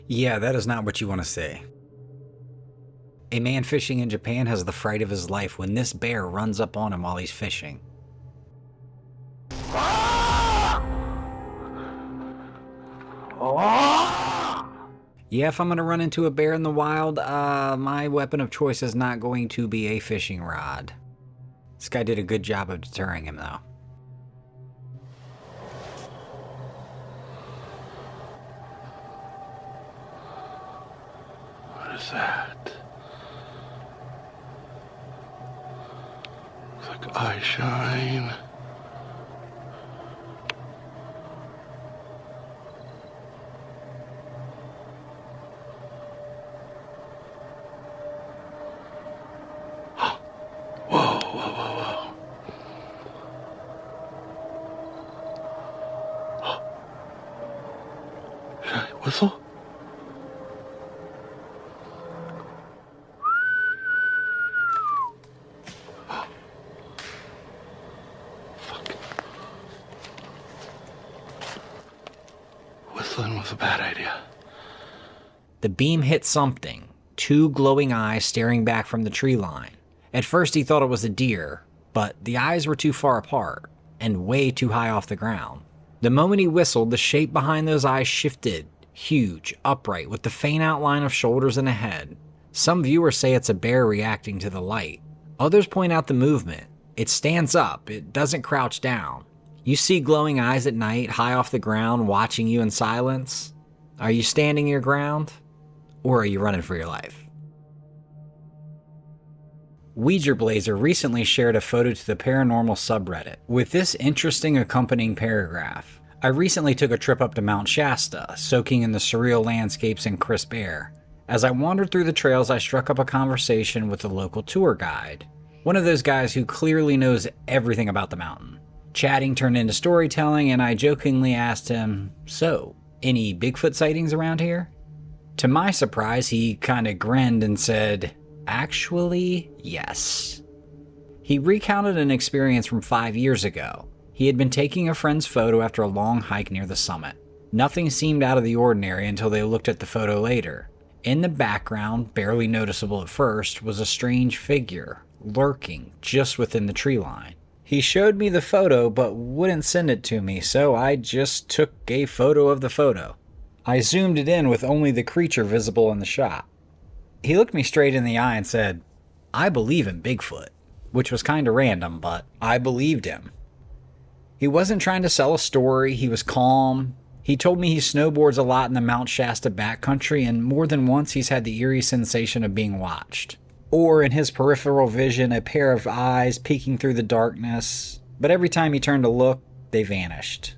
Yeah, that is not what you want to see. A man fishing in Japan has the fright of his life when this bear runs up on him while he's fishing. Yeah, if I'm going to run into a bear in the wild, my weapon of choice is not going to be a fishing rod. This guy did a good job of deterring him, though. What is that? Looks like eye shine. Whoa, whoa, whoa, whoa. Should I whistle? Whistling was a bad idea. The beam hit something, two glowing eyes staring back from the tree line. At first he thought it was a deer, but the eyes were too far apart and way too high off the ground. The moment he whistled, the shape behind those eyes shifted, huge, upright, with the faint outline of shoulders and a head. Some viewers say it's a bear reacting to the light. Others point out the movement. It stands up, it doesn't crouch down. You see glowing eyes at night, high off the ground, watching you in silence. Are you standing your ground? Or are you running for your life? Ouija Blazer recently shared a photo to the paranormal subreddit with this interesting accompanying paragraph. I recently took a trip up to Mount Shasta, soaking in the surreal landscapes and crisp air. As I wandered through the trails, I struck up a conversation with the local tour guide, one of those guys who clearly knows everything about the mountain. Chatting turned into storytelling, and I jokingly asked him, "So, any Bigfoot sightings around here?" To my surprise, he kinda grinned and said, "Actually, yes." He recounted an experience from 5 years ago. He had been taking a friend's photo after a long hike near the summit. Nothing seemed out of the ordinary until they looked at the photo later. In the background, barely noticeable at first, was a strange figure, lurking just within the tree line. He showed me the photo but wouldn't send it to me, so I just took a photo of the photo. I zoomed it in with only the creature visible in the shot. He looked me straight in the eye and said, "I believe in Bigfoot," which was kinda random, but I believed him. He wasn't trying to sell a story, he was calm. He told me he snowboards a lot in the Mount Shasta backcountry, and more than once he's had the eerie sensation of being watched. Or in his peripheral vision, a pair of eyes peeking through the darkness, but every time he turned to look, they vanished.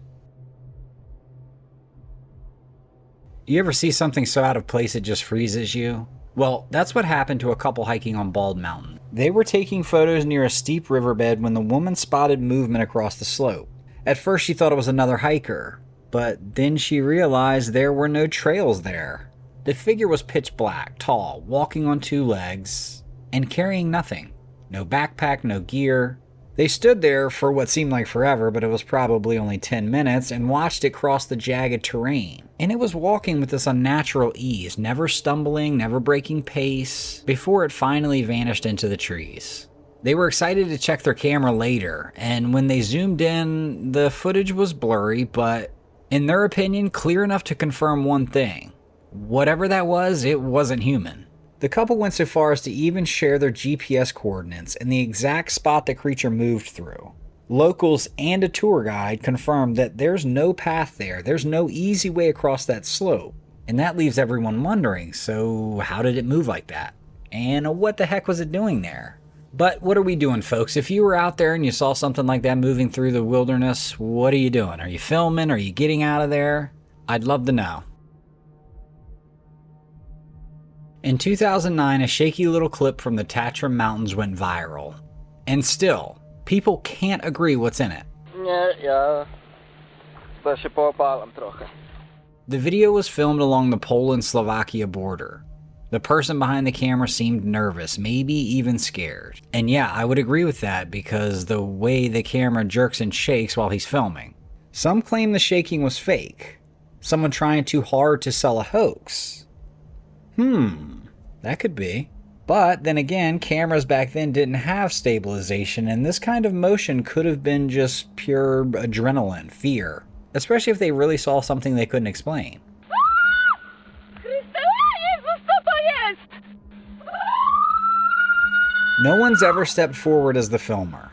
You ever see something so out of place it just freezes you? Well, that's what happened to a couple hiking on Bald Mountain. They were taking photos near a steep riverbed when the woman spotted movement across the slope. At first she thought it was another hiker, but then she realized there were no trails there. The figure was pitch black, tall, walking on two legs, and carrying nothing. No backpack, no gear. They stood there for what seemed like forever, but it was probably only 10 minutes, and watched it cross the jagged terrain. And it was walking with this unnatural ease, never stumbling, never breaking pace, before it finally vanished into the trees. They were excited to check their camera later, and when they zoomed in, the footage was blurry, but in their opinion, clear enough to confirm one thing. Whatever that was, it wasn't human. The couple went so far as to even share their GPS coordinates and the exact spot the creature moved through. Locals and a tour guide confirmed that there's no path there, there's no easy way across that slope. And that leaves everyone wondering, so how did it move like that? And what the heck was it doing there? But what are we doing, folks? If you were out there and you saw something like that moving through the wilderness, what are you doing? Are you filming? Are you getting out of there? I'd love to know. In 2009, a shaky little clip from the Tatra Mountains went viral. And still, people can't agree what's in it. The video was filmed along the Poland-Slovakia border. The person behind the camera seemed nervous, maybe even scared. And yeah, I would agree with that because the way the camera jerks and shakes while he's filming. Some claim the shaking was fake. Someone trying too hard to sell a hoax. That could be. But then again, cameras back then didn't have stabilization, and this kind of motion could have been just pure adrenaline, fear. Especially if they really saw something they couldn't explain. No one's ever stepped forward as the filmer.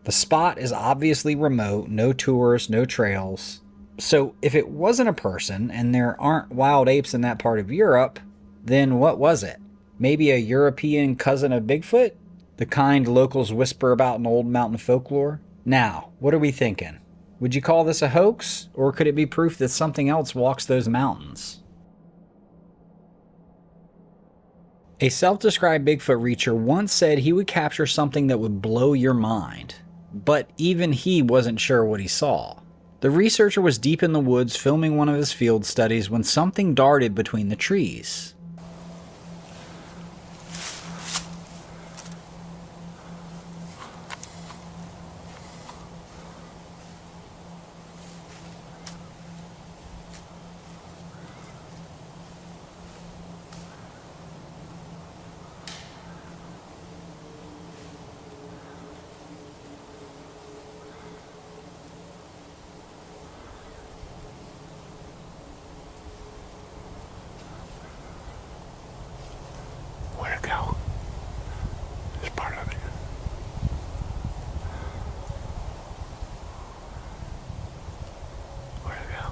The spot is obviously remote, no tours, no trails. So if it wasn't a person and there aren't wild apes in that part of Europe, then what was it? Maybe a European cousin of Bigfoot? The kind locals whisper about in old mountain folklore? Now, what are we thinking? Would you call this a hoax, or could it be proof that something else walks those mountains? A self-described Bigfoot reacher once said he would capture something that would blow your mind, but even he wasn't sure what he saw. The researcher was deep in the woods filming one of his field studies when something darted between the trees. Where'd it go? This part of it. Where'd it go?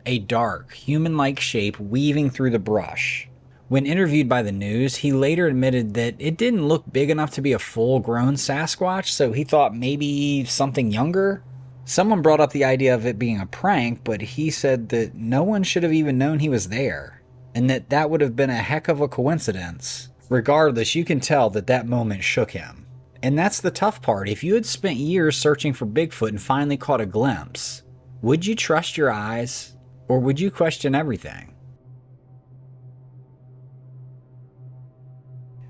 A dark, human-like shape weaving through the brush. When interviewed by the news, he later admitted that it didn't look big enough to be a full-grown Sasquatch, so he thought maybe something younger. Someone brought up the idea of it being a prank, but he said that no one should have even known he was there, and that would have been a heck of a coincidence. Regardless, you can tell that that moment shook him. And that's the tough part. If you had spent years searching for Bigfoot and finally caught a glimpse, would you trust your eyes, or would you question everything?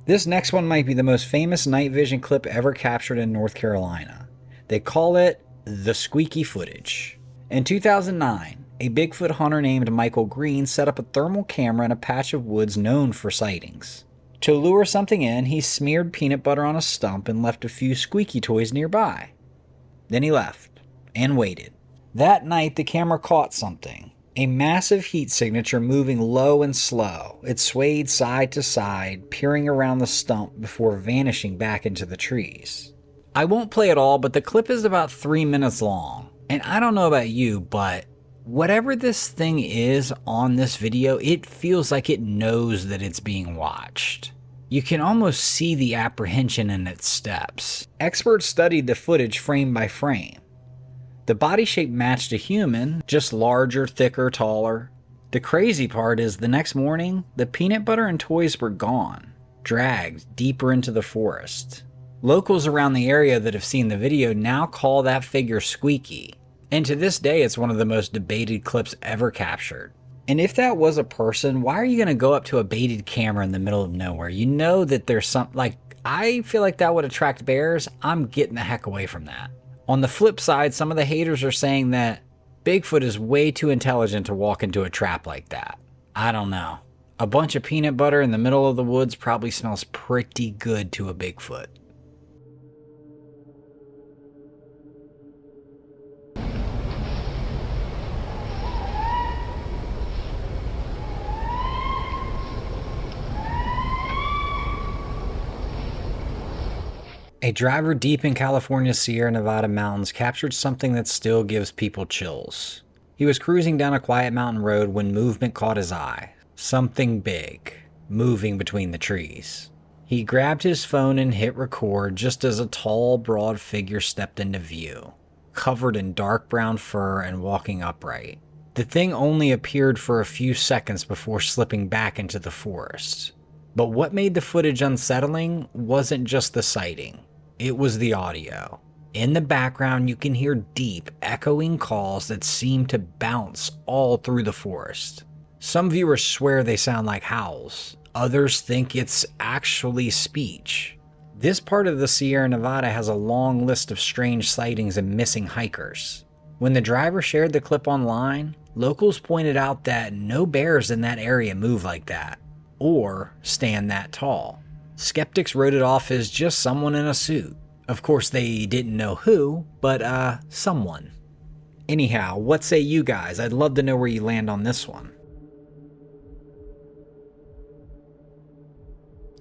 This next one might be the most famous night vision clip ever captured in North Carolina. They call it the squeaky footage. In 2009, a Bigfoot hunter named Michael Green set up a thermal camera in a patch of woods known for sightings. To lure something in, he smeared peanut butter on a stump and left a few squeaky toys nearby. Then he left and waited. That night, the camera caught something. A massive heat signature moving low and slow. It swayed side to side, peering around the stump before vanishing back into the trees. I won't play it all, but the clip is about 3 minutes long. And I don't know about you, but whatever this thing is on this video, it feels like it knows that it's being watched. You can almost see the apprehension in its steps. Experts studied the footage frame by frame. The body shape matched a human, just larger, thicker, taller. The crazy part is the next morning, the peanut butter and toys were gone, dragged deeper into the forest. Locals around the area that have seen the video now call that figure Squeaky. And to this day, it's one of the most debated clips ever captured. And if that was a person, why are you going to go up to a baited camera in the middle of nowhere? You know that there's I feel like that would attract bears. I'm getting the heck away from that. On the flip side, some of the haters are saying that Bigfoot is way too intelligent to walk into a trap like that. I don't know. A bunch of peanut butter in the middle of the woods probably smells pretty good to a Bigfoot. A driver deep in California's Sierra Nevada mountains captured something that still gives people chills. He was cruising down a quiet mountain road when movement caught his eye. Something big, moving between the trees. He grabbed his phone and hit record just as a tall, broad figure stepped into view, covered in dark brown fur and walking upright. The thing only appeared for a few seconds before slipping back into the forest. But what made the footage unsettling wasn't just the sighting, it was the audio. In the background, you can hear deep, echoing calls that seem to bounce all through the forest. Some viewers swear they sound like howls. Others think it's actually speech. This part of the Sierra Nevada has a long list of strange sightings and missing hikers. When the driver shared the clip online, locals pointed out that no bears in that area move like that, or stand that tall. Skeptics wrote it off as just someone in a suit. Of course, they didn't know who, but someone. Anyhow, what say you guys? I'd love to know where you land on this one.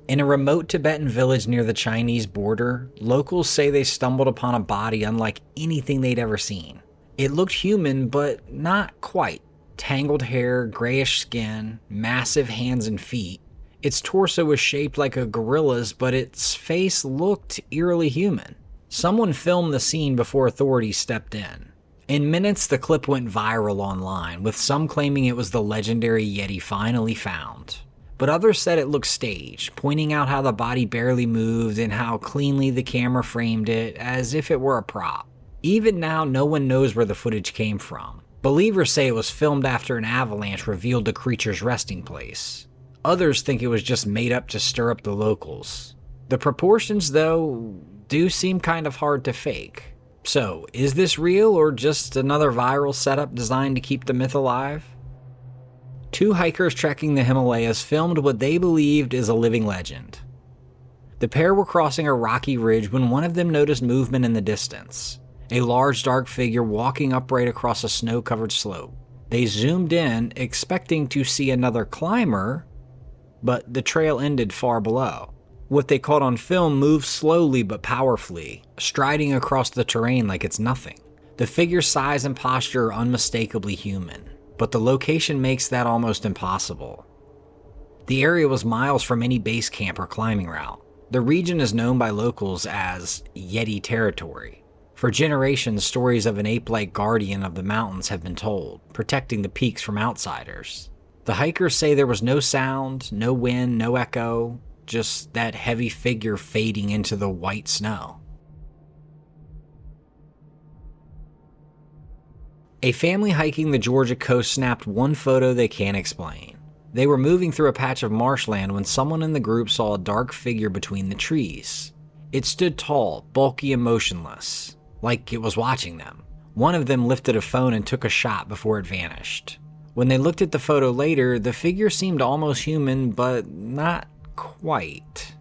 In a remote Tibetan village near the Chinese border, locals say they stumbled upon a body unlike anything they'd ever seen. It looked human, but not quite. Tangled hair, grayish skin, massive hands and feet. Its torso was shaped like a gorilla's, but its face looked eerily human. Someone filmed the scene before authorities stepped in. In minutes, the clip went viral online, with some claiming it was the legendary Yeti finally found. But others said it looked staged, pointing out how the body barely moved and how cleanly the camera framed it, as if it were a prop. Even now, no one knows where the footage came from. Believers say it was filmed after an avalanche revealed the creature's resting place. Others think it was just made up to stir up the locals. The proportions, though, do seem kind of hard to fake. So, is this real or just another viral setup designed to keep the myth alive? Two hikers trekking the Himalayas filmed what they believed is a living legend. The pair were crossing a rocky ridge when one of them noticed movement in the distance. A large dark figure walking upright across a snow-covered slope. They zoomed in, expecting to see another climber, but the trail ended far below. What they caught on film moved slowly but powerfully, striding across the terrain like it's nothing. The figure's size and posture are unmistakably human, but the location makes that almost impossible. The area was miles from any base camp or climbing route. The region is known by locals as Yeti territory. For generations, stories of an ape-like guardian of the mountains have been told, protecting the peaks from outsiders. The hikers say there was no sound, no wind, no echo, just that heavy figure fading into the white snow. A family hiking the Georgia coast snapped one photo they can't explain. They were moving through a patch of marshland when someone in the group saw a dark figure between the trees. It stood tall, bulky and motionless, like it was watching them. One of them lifted a phone and took a shot before it vanished. When they looked at the photo later, the figure seemed almost human, but not quite.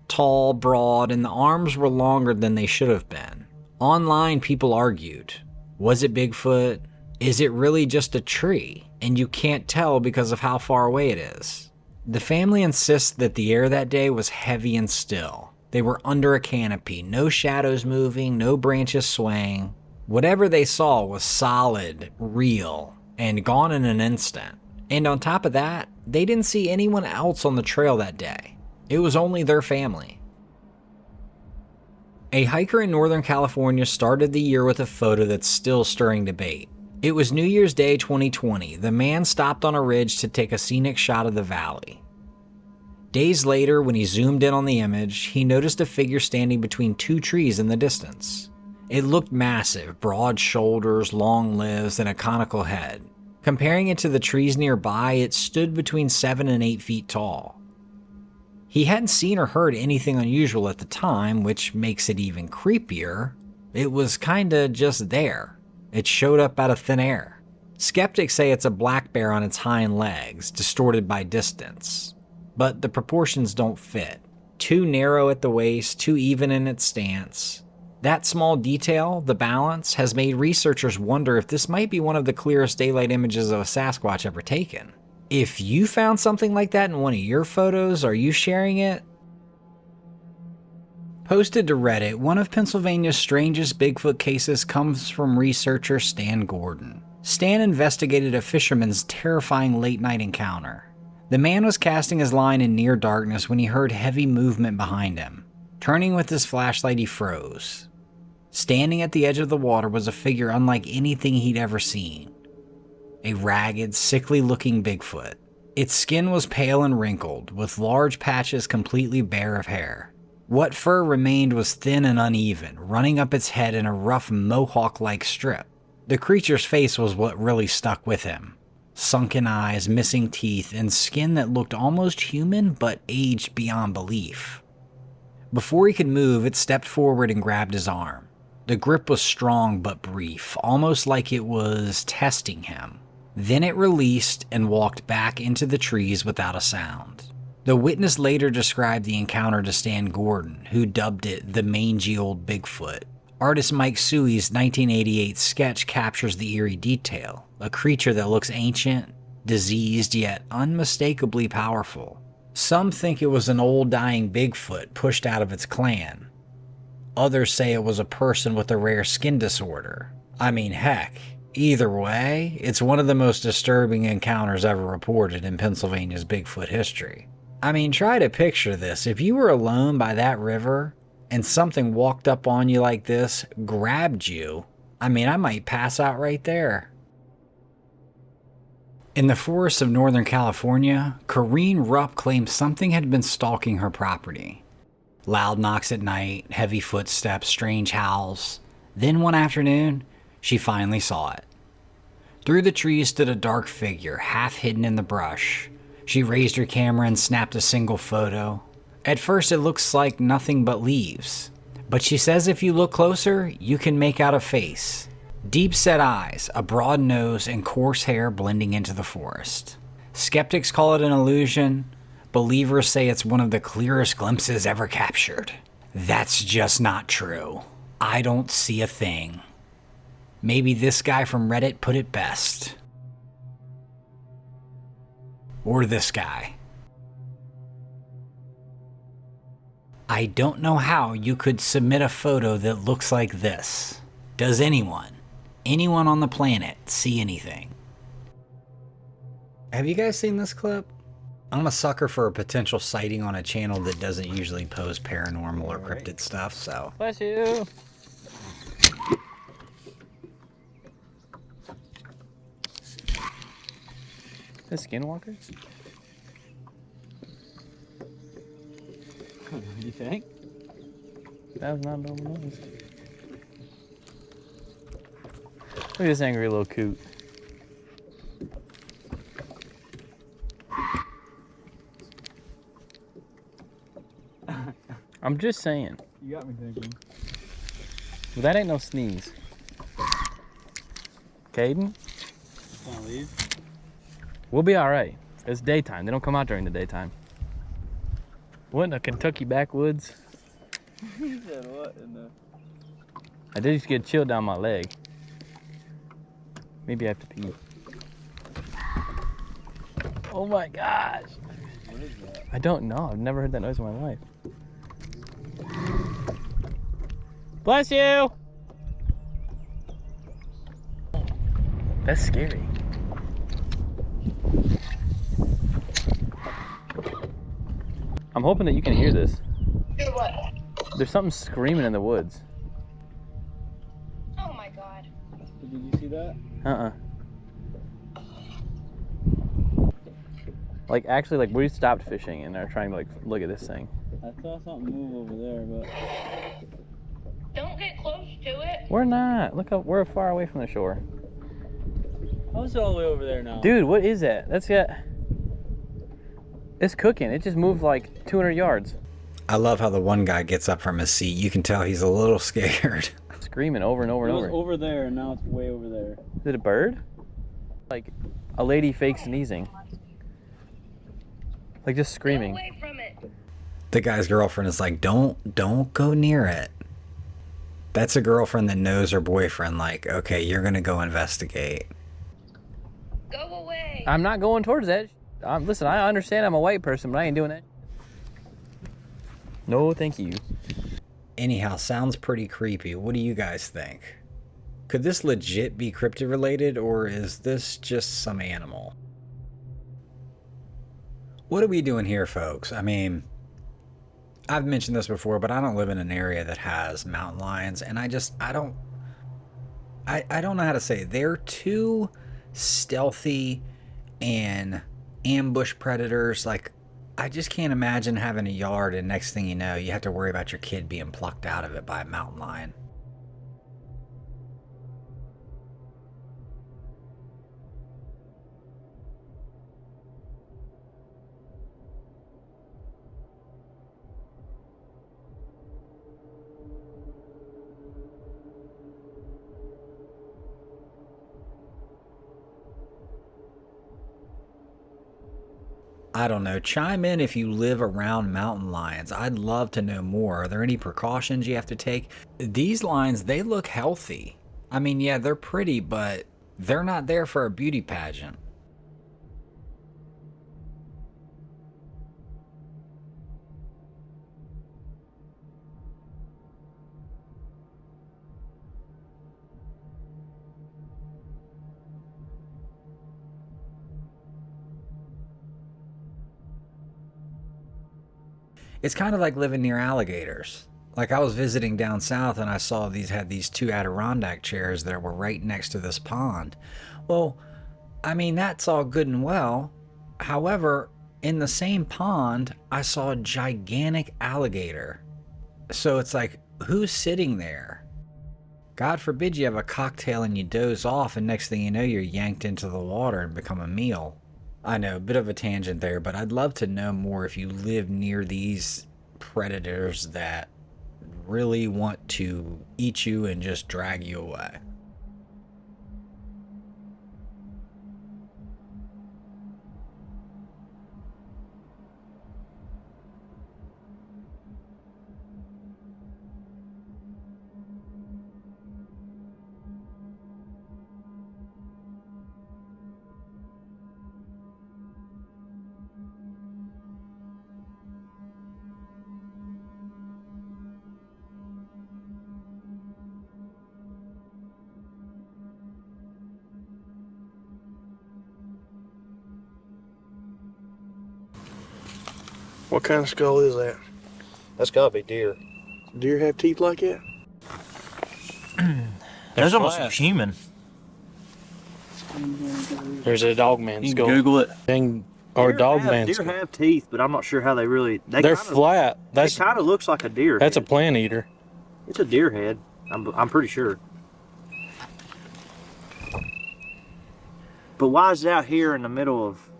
Tall, broad, and the arms were longer than they should have been. Online, people argued. Was it Bigfoot? Is it really just a tree? And you can't tell because of how far away it is. The family insists that the air that day was heavy and still. They were under a canopy, no shadows moving, no branches swaying. Whatever they saw was solid, real, and gone in an instant. And on top of that, they didn't see anyone else on the trail that day. It was only their family. A hiker in Northern California started the year with a photo that's still stirring debate. It was New Year's Day 2020. The man stopped on a ridge to take a scenic shot of the valley. Days later, when he zoomed in on the image, he noticed a figure standing between two trees in the distance. It looked massive, broad shoulders, long limbs, and a conical head. Comparing it to the trees nearby, it stood between 7 and 8 feet tall. He hadn't seen or heard anything unusual at the time, which makes it even creepier. It was kinda just there. It showed up out of thin air. Skeptics say it's a black bear on its hind legs, distorted by distance. But the proportions don't fit. Too narrow at the waist, too even in its stance. That small detail, the balance, has made researchers wonder if this might be one of the clearest daylight images of a Sasquatch ever taken. If you found something like that in one of your photos, are you sharing it? Posted to Reddit, one of Pennsylvania's strangest Bigfoot cases comes from researcher Stan Gordon. Stan investigated a fisherman's terrifying late-night encounter. The man was casting his line in near darkness when he heard heavy movement behind him. Turning with his flashlight, he froze. Standing at the edge of the water was a figure unlike anything he'd ever seen. A ragged, sickly-looking Bigfoot. Its skin was pale and wrinkled, with large patches completely bare of hair. What fur remained was thin and uneven, running up its head in a rough mohawk-like strip. The creature's face was what really stuck with him. Sunken eyes, missing teeth, and skin that looked almost human but aged beyond belief. Before he could move, it stepped forward and grabbed his arm. The grip was strong but brief, almost like it was testing him. Then it released and walked back into the trees without a sound. The witness later described the encounter to Stan Gordon, who dubbed it the mangy old Bigfoot. Artist Mike Suey's 1988 sketch captures the eerie detail, a creature that looks ancient, diseased, yet unmistakably powerful. Some think it was an old dying Bigfoot pushed out of its clan. Others say it was a person with a rare skin disorder. I mean, heck, either way, it's one of the most disturbing encounters ever reported in Pennsylvania's Bigfoot history. I mean, try to picture this. If you were alone by that river and something walked up on you like this, grabbed you, I mean, I might pass out right there. In the forests of Northern California, Corrine Rupp claimed something had been stalking her property. Loud knocks at night, heavy footsteps, strange howls. Then one afternoon, she finally saw it. Through the trees stood a dark figure, half hidden in the brush. She raised her camera and snapped a single photo. At first it looks like nothing but leaves, but she says if you look closer, you can make out a face. Deep-set eyes, a broad nose, and coarse hair blending into the forest. Skeptics call it an illusion. Believers say it's one of the clearest glimpses ever captured. That's just not true. I don't see a thing. Maybe this guy from Reddit put it best. Or this guy. I don't know how you could submit a photo that looks like this. Does anyone on the planet see anything? Have you guys seen this clip? I'm a sucker for a potential sighting on a channel that doesn't usually post paranormal or cryptid stuff, so. Bless you. The skinwalker? You think? That was not a normal noise. Look at this angry little coot. I'm just saying. You got me thinking. Well, that ain't no sneeze. Caden? Wanna leave? We'll be alright. It's daytime. They don't come out during the daytime. What in the Kentucky backwoods? You said what in the... I did just get chilled down my leg. Maybe I have to pee. Oh my gosh. What is that? I don't know. I've never heard that noise in my life. Bless you! That's scary. I'm hoping that you can hear this. Hear what? There's something screaming in the woods. Oh my god. Did you see that? Like actually, like we stopped fishing and are trying to like look at this thing. I saw something move over there, but... Don't get close to it. We're not. Look up. We're far away from the shore. How is it all the way over there now? Dude, what is that? That's got... It's cooking. It just moved like 200 yards. I love how the one guy gets up from his seat. You can tell he's a little scared. Screaming over and over It and was over. over there, and now it's way over there. Is it a bird? Like a lady fake sneezing. Like just Get screaming. away from it. The guy's girlfriend is like, don't go near it. That's a girlfriend that knows her boyfriend, like, okay, you're gonna go investigate. Go away. I'm not going towards that. Listen, I understand I'm a white person, but I ain't doing that. No, thank you. Anyhow, sounds pretty creepy. What do you guys think? Could this legit be cryptid related, or is this just some animal? What are we doing here, folks? I mean, I've mentioned this before, but I don't live in an area that has mountain lions, and I don't know how to say it. They're too stealthy and ambush predators. Like, I just can't imagine having a yard and next thing you know, you have to worry about your kid being plucked out of it by a mountain lion. I don't know. Chime in if you live around mountain lions. I'd love to know more. Are there any precautions you have to take? These lions, they look healthy. I mean, yeah, they're pretty, but they're not there for a beauty pageant. It's kind of like living near alligators. Like, I was visiting down south and I saw had these two Adirondack chairs that were right next to this pond. Well, I mean, that's all good and well. However, in the same pond, I saw a gigantic alligator. So it's like, who's sitting there? God forbid you have a cocktail and you doze off and next thing you know, you're yanked into the water and become a meal. I know, a bit of a tangent there, but I'd love to know more if you live near these predators that really want to eat you and just drag you away. What kind of skull is that? That's gotta be deer. Deer have teeth like that? There's almost human. There's a dog man You skull. can Google it. Or dog man Deer skull. have teeth, but I'm not sure how they really. They're kinda, flat. It kind of looks like a deer. That's a head. plant eater. It's a deer head. I'm pretty sure. But why is it out here in the middle of?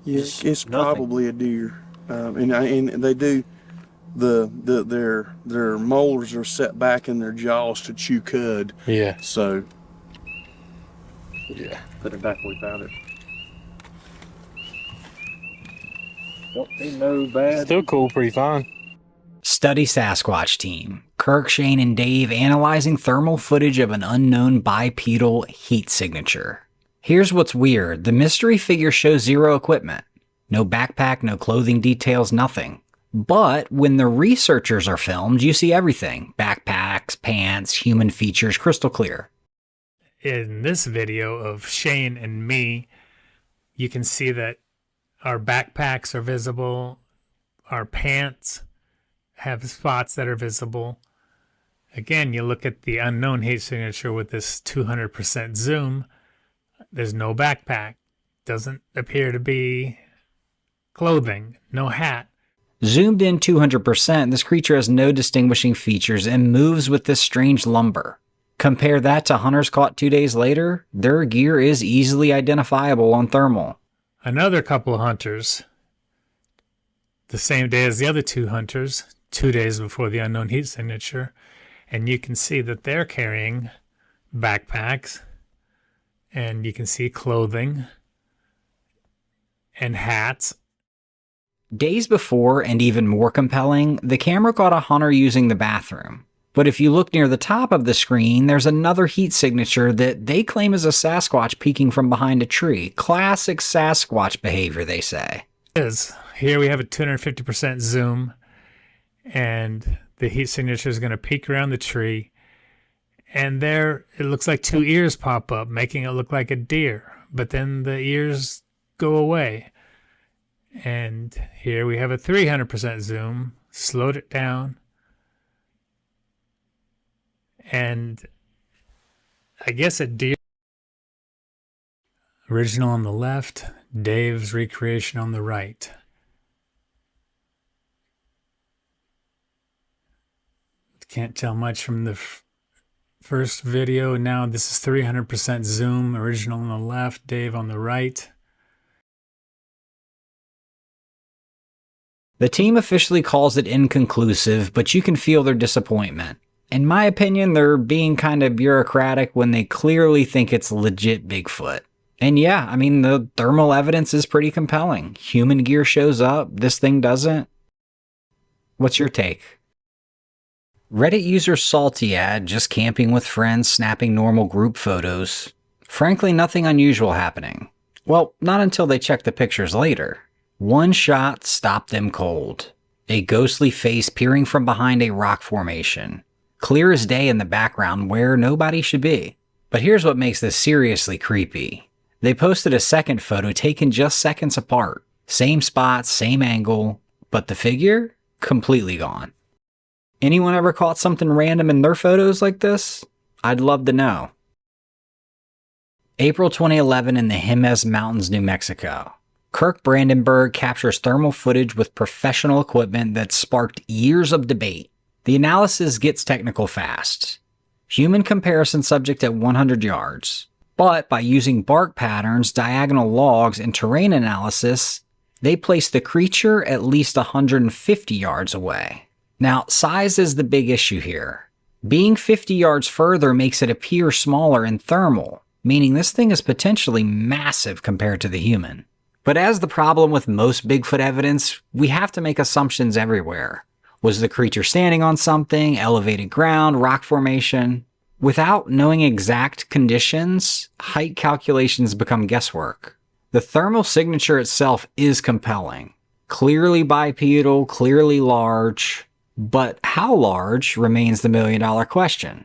Yes, Just it's nothing. probably a deer. And they do their molars are set back in their jaws to chew cud. Yeah. So Yeah. Put it back where we found it. Don't seem no bad. Still cool, pretty fine. Study Sasquatch team. Kirk, Shane, and Dave analyzing thermal footage of an unknown bipedal heat signature. Here's what's weird. The mystery figure shows zero equipment. No backpack, no clothing details, nothing. But when the researchers are filmed, you see everything. Backpacks, pants, human features, crystal clear. In this video of Shane and me, you can see that our backpacks are visible, our pants have spots that are visible. Again, you look at the unknown heat signature with this 200% zoom, there's no backpack, doesn't appear to be clothing, no hat. Zoomed in 200%, this creature has no distinguishing features and moves with this strange lumber. Compare that to hunters caught 2 days later, their gear is easily identifiable on thermal. Another couple of hunters, the same day as the other two hunters, 2 days before the unknown heat signature, and you can see that they're carrying backpacks, and you can see clothing and hats. Days before, and even more compelling, the camera caught a hunter using the bathroom. But if you look near the top of the screen, there's another heat signature that they claim is a Sasquatch peeking from behind a tree. Classic Sasquatch behavior, they say. Here we have a 250% zoom, and the heat signature is going to peek around the tree, and there it looks like two ears pop up, making it look like a deer, but then the ears go away. And here we have a 300% zoom, slowed it down, and I guess a deer Original on the left, Dave's recreation on the right. Can't tell much from the first video. Now this is 300% zoom. Original on the left, Dave on the right. The team officially calls it inconclusive, but you can feel their disappointment. In my opinion, they're being kind of bureaucratic when they clearly think it's legit Bigfoot. And yeah, I mean, the thermal evidence is pretty compelling. Human gear shows up, this thing doesn't. What's your take? Reddit user Saltyad just camping with friends, snapping normal group photos. Frankly, nothing unusual happening. Well, not until they check the pictures later. One shot stopped them cold. A ghostly face peering from behind a rock formation. Clear as day in the background where nobody should be. But here's what makes this seriously creepy. They posted a second photo taken just seconds apart. Same spot, same angle, but the figure? Completely gone. Anyone ever caught something random in their photos like this? I'd love to know. April 2011 in the Jemez Mountains, New Mexico. Kirk Brandenburg captures thermal footage with professional equipment that sparked years of debate. The analysis gets technical fast. Human comparison subject at 100 yards. But by using bark patterns, diagonal logs, and terrain analysis, they place the creature at least 150 yards away. Now, size is the big issue here. Being 50 yards further makes it appear smaller in thermal, meaning this thing is potentially massive compared to the human. But as the problem with most Bigfoot evidence, we have to make assumptions everywhere. Was the creature standing on something, elevated ground, rock formation? Without knowing exact conditions, height calculations become guesswork. The thermal signature itself is compelling. Clearly bipedal, clearly large. But how large remains the million-dollar question.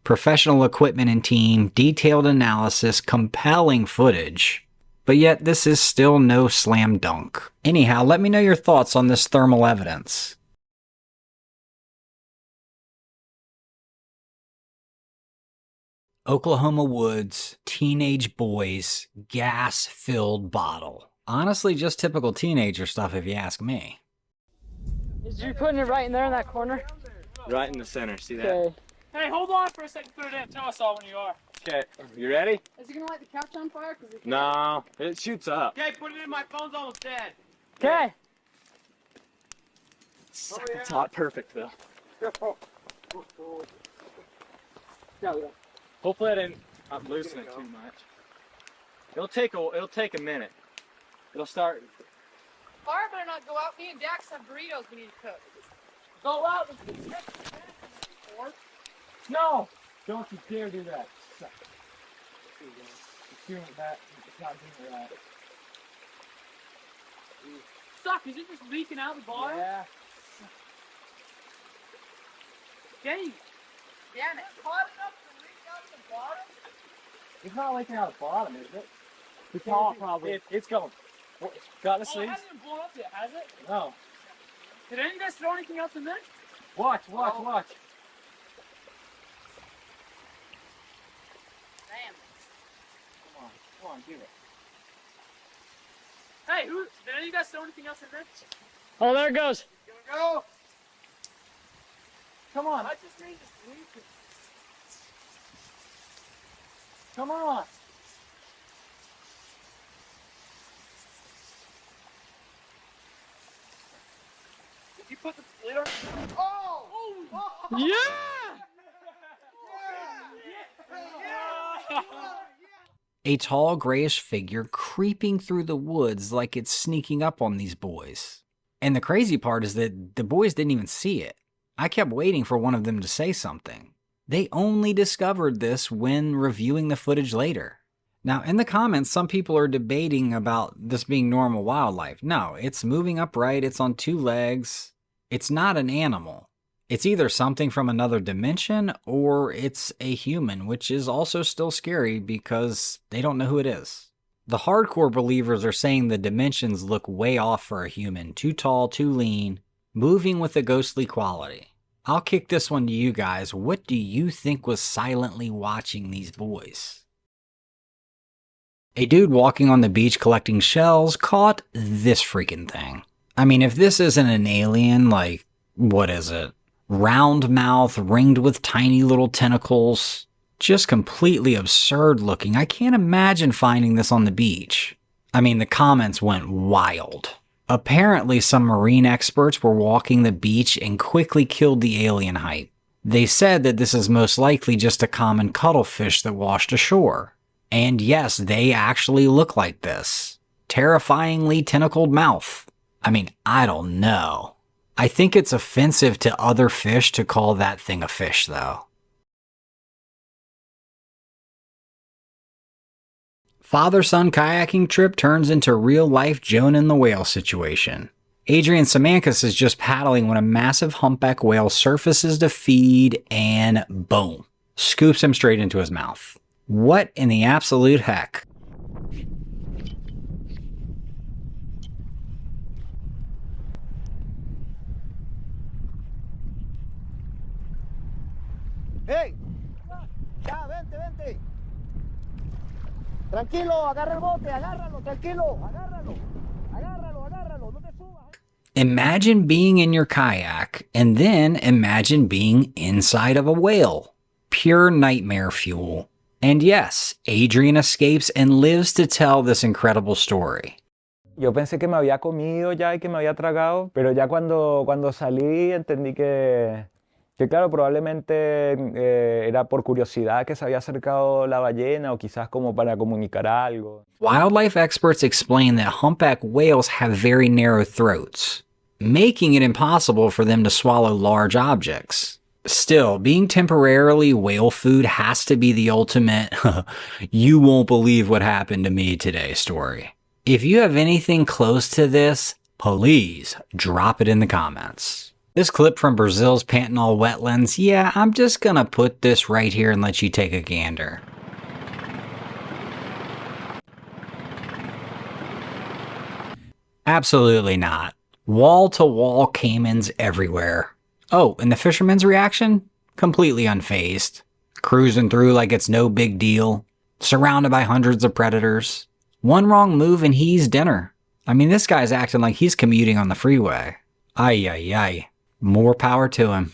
Professional equipment and team, detailed analysis, compelling footage. But yet this is still no slam dunk. Anyhow, let me know your thoughts on this thermal evidence. Oklahoma woods, teenage boys, gas-filled bottle. Honestly, just typical teenager stuff if you ask me. Is you putting it right in there in that corner? Right in the center, see that? Okay. Hey, hold on for a second, put it in. Tell us all when you are. Okay, you ready? Is he gonna light the couch on fire? No, it shoots up. Okay, put it in. My phone's almost dead. Okay. It's hot perfect though. Hopefully I didn't loosen it too much. It'll take a minute. It'll start. Fire better not go out. Me and Dax have burritos we need to cook. Go out. No! Don't you dare do that. It's doing that. It's not doing that. Suck, is it just leaking out the bottom? Yeah. Okay. Damn it. Hot enough to leak out the bottom? It's not leaking out the bottom, is it? The top probably. It's going. Got the Oh, it sleeves? hasn't blown up yet, has it? No. Did any of you guys throw anything else in there? Watch. Damn. Come on, give it. Hey, did any of you guys throw anything else in there? Oh, there it goes. Go! Come on. I just made this leak. Come on. Did you put the lid on? Yeah! A tall grayish figure creeping through the woods like it's sneaking up on these boys. And the crazy part is that the boys didn't even see it. I kept waiting for one of them to say something. They only discovered this when reviewing the footage later. Now, in the comments, some people are debating about this being normal wildlife. No, it's moving upright, it's on two legs. It's not an animal. It's either something from another dimension or it's a human, which is also still scary because they don't know who it is. The hardcore believers are saying the dimensions look way off for a human, too tall, too lean, moving with a ghostly quality. I'll kick this one to you guys. What do you think was silently watching these boys? A dude walking on the beach collecting shells caught this freaking thing. I mean, if this isn't an alien, like, what is it? Round mouth, ringed with tiny little tentacles. Just completely absurd looking. I can't imagine finding this on the beach. I mean, the comments went wild. Apparently, some marine experts were walking the beach and quickly killed the alien hype. They said that this is most likely just a common cuttlefish that washed ashore. And yes, they actually look like this. Terrifyingly tentacled mouth. I mean, I don't know. I think it's offensive to other fish to call that thing a fish, though. Father-son kayaking trip turns into real-life Jonah and the whale situation. Adrian Samancas is just paddling when a massive humpback whale surfaces to feed and boom, scoops him straight into his mouth. What in the absolute heck? Hey! Ya, vente, vente. Tranquilo, agarra el bote, agárralo, tranquilo, agárralo. Agárralo, agárralo, no te subas. Imagine being in your kayak, and then imagine being inside of a whale. Pure nightmare fuel. And yes, Adrian escapes and lives to tell this incredible story. Yo pensé que me había comido ya y que me había tragado, pero ya cuando salí entendí que claro, probablemente era por curiosidad que se había acercado la ballena o quizás como para comunicar algo. Wildlife experts explain that humpback whales have very narrow throats, making it impossible for them to swallow large objects. Still, being temporarily whale food has to be the ultimate you won't believe what happened to me today story. If you have anything close to this, please drop it in the comments. This clip from Brazil's Pantanal wetlands, yeah, I'm just gonna put this right here and let you take a gander. Absolutely not. Wall-to-wall caimans everywhere. Oh, and the fisherman's reaction? Completely unfazed. Cruising through like it's no big deal. Surrounded by hundreds of predators. One wrong move and he's dinner. I mean, this guy's acting like he's commuting on the freeway. Ay, ay, ay. More power to him.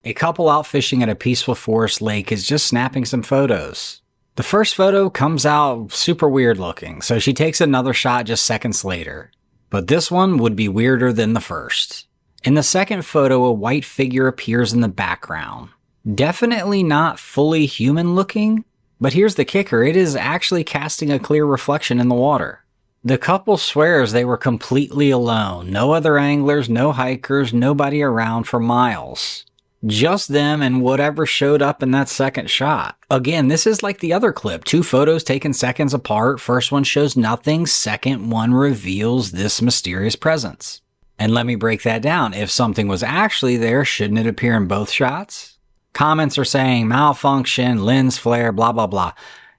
A couple out fishing at a peaceful forest lake is just snapping some photos. The first photo comes out super weird looking, so she takes another shot just seconds later. But this one would be weirder than the first. In the second photo, a white figure appears in the background. Definitely not fully human looking, but here's the kicker, it is actually casting a clear reflection in the water. The couple swears they were completely alone, no other anglers, no hikers, nobody around for miles. Just them and whatever showed up in that second shot. Again, this is like the other clip, 2 photos taken seconds apart, first one shows nothing, second one reveals this mysterious presence. And let me break that down, if something was actually there, shouldn't it appear in both shots? Comments are saying malfunction, lens flare, blah blah blah.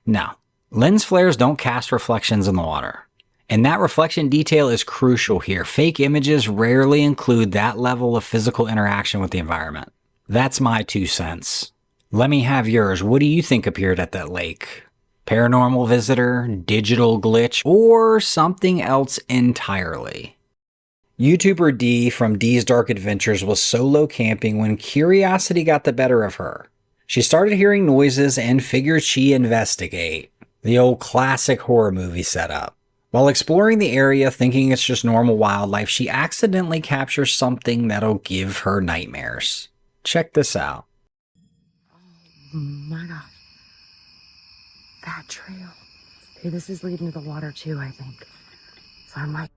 No, lens flares don't cast reflections in the water. And that reflection detail is crucial here. Fake images rarely include that level of physical interaction with the environment. That's my 2 cents. Let me have yours. What do you think appeared at that lake? Paranormal visitor, digital glitch, or something else entirely? YouTuber D from D's Dark Adventures was solo camping when curiosity got the better of her. She started hearing noises and figured she'd investigate. The old classic horror movie setup. While exploring the area thinking it's just normal wildlife, she accidentally captures something that'll give her nightmares. Check this out. Oh my gosh. That trail. Okay, this is leading to the water too, I think. So I'm like...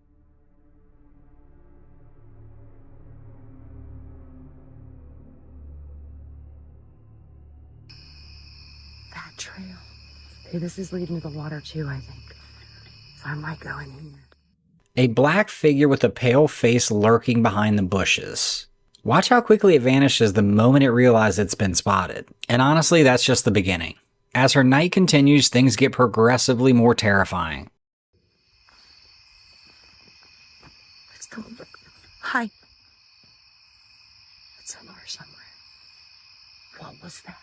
That trail. Okay, this is leading to the water too, I think. So I might go in here. A black figure with a pale face lurking behind the bushes. Watch how quickly it vanishes the moment it realizes it's been spotted. And honestly, that's just the beginning. As her night continues, things get progressively more terrifying. Let's go look. Hi. It's in here somewhere. What was that?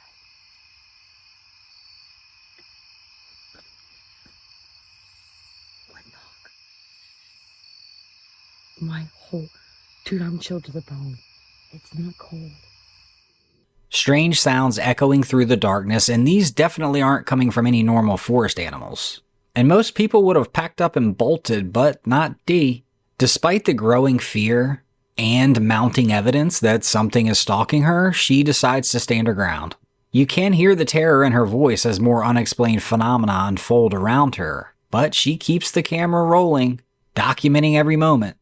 My whole... Dude, I'm chilled to the bone. It's not cold. Strange sounds echoing through the darkness, and these definitely aren't coming from any normal forest animals. And most people would have packed up and bolted, but not Dee. Despite the growing fear and mounting evidence that something is stalking her, she decides to stand her ground. You can hear the terror in her voice as more unexplained phenomena unfold around her, but she keeps the camera rolling, documenting every moment.